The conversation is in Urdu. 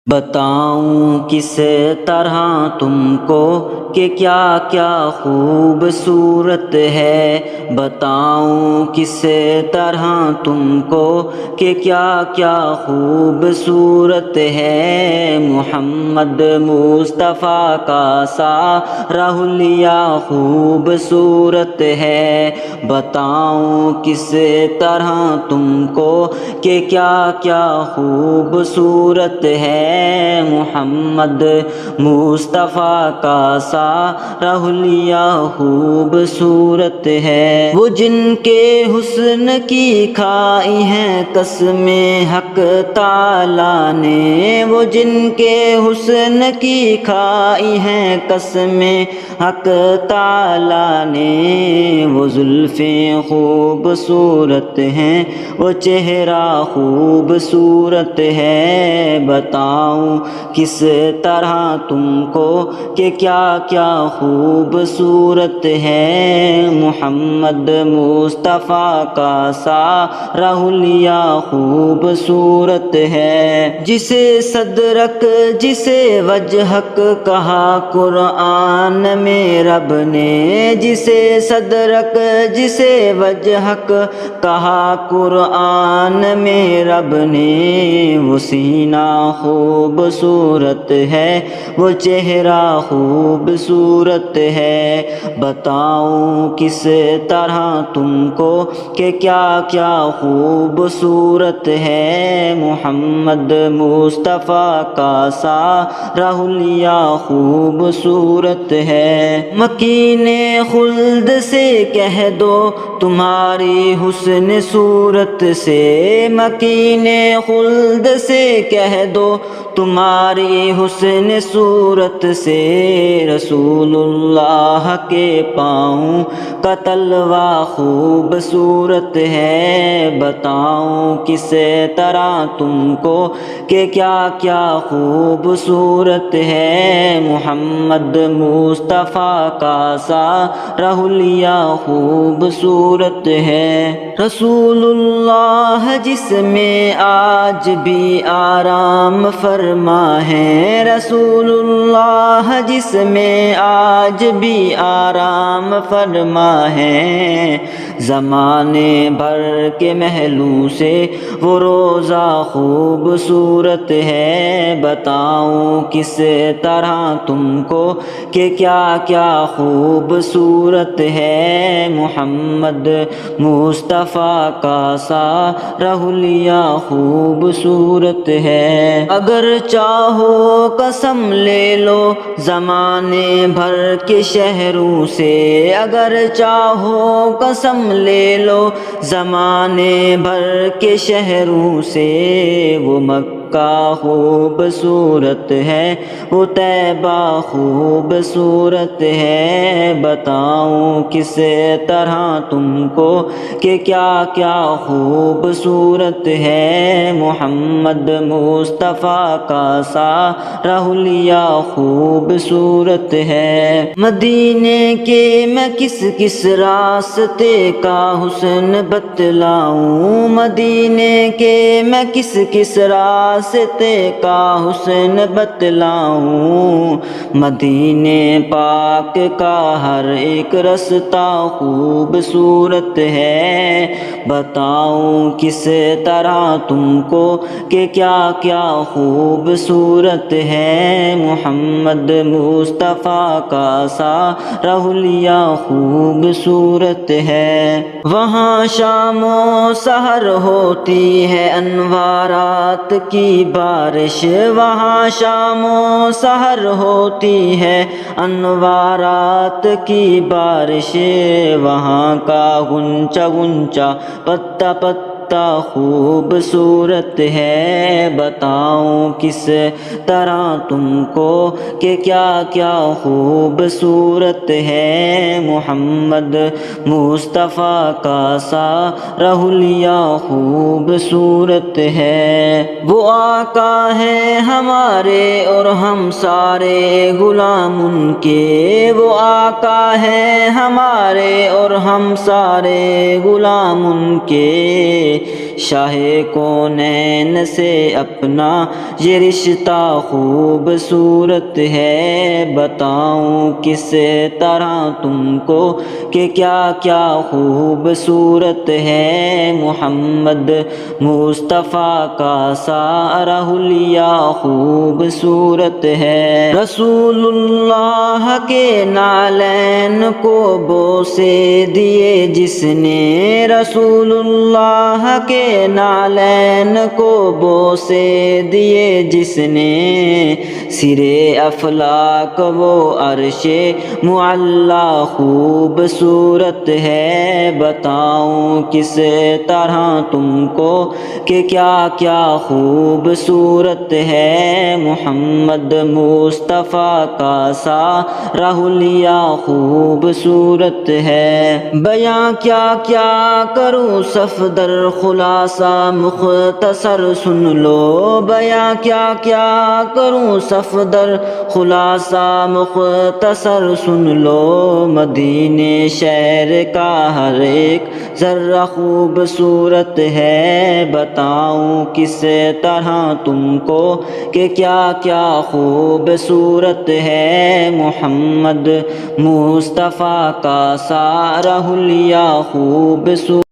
بتاؤں کس طرح تم کو کہ کیا کیا خوبصورت ہے، بتاؤں کس طرح تم کو کہ کیا کیا خوبصورت ہے۔ محمد مصطفیٰ کا سارا حلیہ خوبصورت ہے، بتاؤں کس طرح تم کو کہ کیا کیا خوبصورت ہے۔ محمد مصطفیٰ کا سارا حلیہ خوبصورت ہے۔ وہ جن کے حسن کی کھائی ہیں قسمیں حق تعالیٰ نے، وہ جن کے حسن کی کھائی ہیں قسمیں حق تعالیٰ نے، وہ زلفیں خوبصورت ہیں، وہ چہرہ خوبصورت ہے، بتاؤں کس طرح تم کو کہ کیا کیا خوبصورت ہے۔ محمد مصطفیٰ کا سارا حلیہ خوبصورت ہے۔ جسے صدرک جسے وجہک کہا قرآن میں رب نے، جسے صدرک جسے وجہک کہا قرآن میں رب نے، وہ سینہ خوبصورت ہے، وہ چہرہ خوبصورت ہے، بتاؤں کس طرح تم کو کہ کیا کیا خوبصورت ہے۔ محمد مصطفیٰ کا سارا حلیہ خوبصورت ہے۔ مکین خلد سے کہہ دو تمہاری حسن صورت سے، مکین خلد سے کہہ دو تمہاری حسن صورت سے، رسول اللہ کے پاؤں کا تلوہ خوبصورت ہے، بتاؤں کس طرح تم کو کہ کیا کیا خوبصورت ہے۔ محمد مصطفیٰ کا سارا حلیہ خوبصورت ہے۔ رسول اللہ جس میں آج بھی آرام فرما ہے، رسول اللہ جس میں آج بھی آرام فرما ہے، زمانے بھر کے محلوں سے وہ روزہ خوبصورت ہے، بتاؤں کس طرح تم کو کہ کیا کیا خوبصورت ہے۔ محمد مصطفیٰ کا سارا حلیہ خوبصورت ہے۔ اگر چاہو قسم لے لو زمانے بھر کے شہروں سے، اگر چاہو قسم لے لو زمانے بھر کے شہروں سے، وہ مکہ خوبصورت ہے، وہ طیبہ خوبصورت ہے، بتاؤں کس طرح تم کو کہ کیا کیا خوبصورت ہے۔ محمد مصطفیٰ کا سارا حلیہ خوبصورت ہے۔ مدینے کے میں کس کس راستے کا حسن بتلاؤں، مدینے کے میں کس کس راستے کا حسن بتلاؤں، مدینے پاک کا ہر ایک رستہ خوبصورت ہے، بتاؤں کس طرح تم کو کہ کیا کیا خوبصورت ہے۔ محمد مصطفیٰ کا سارا حلیہ خوبصورت ہے۔ وہاں شام و سحر ہوتی ہے انوارات کی بارش، وہاں شام و سحر ہوتی ہے انوارات کی بارش، وہاں کا غنچہ غنچہ پتا پتا خوبصورت ہے، بتاؤں کس طرح تم کو کہ کیا کیا خوبصورت ہے۔ محمد مصطفیٰ کا سارا حلیہ خوبصورت ہے۔ وہ آقا ہے ہمارے اور ہم سارے غلام ان کے، وہ آقا ہے ہمارے اور ہم سارے غلام ان کے، شاہ کونین سے اپنا یہ رشتہ خوبصورت ہے، بتاؤں کس طرح تم کو کہ کیا کیا خوبصورت ہے، محمد مصطفیٰ کا سارا حلیہ خوبصورت ہے۔ رسول اللہ کے نالین کو بوسے دیے جس نے، رسول اللہ کے نالین کو بوسے دیے جس نے، سرے افلاک وہ عرش معلا خوبصورت ہے، بتاؤں کس طرح تم کو کہ کیا کیا خوبصورت ہے، محمد مصطفیٰ کا سارا حلیہ خوبصورت ہے۔ بیاں کیا کیا کروں صفدر خلاصہ مختصر سن لو، بیاں کیا کیا کروں صفدر خلاصہ مختصر سن لو، مدینے شہر کا ہر ایک ذرہ خوبصورت ہے، بتاؤں کس طرح تم کو کہ کیا کیا خوبصورت ہے، محمد مصطفیٰ کا سارا حلیہ خوبصورت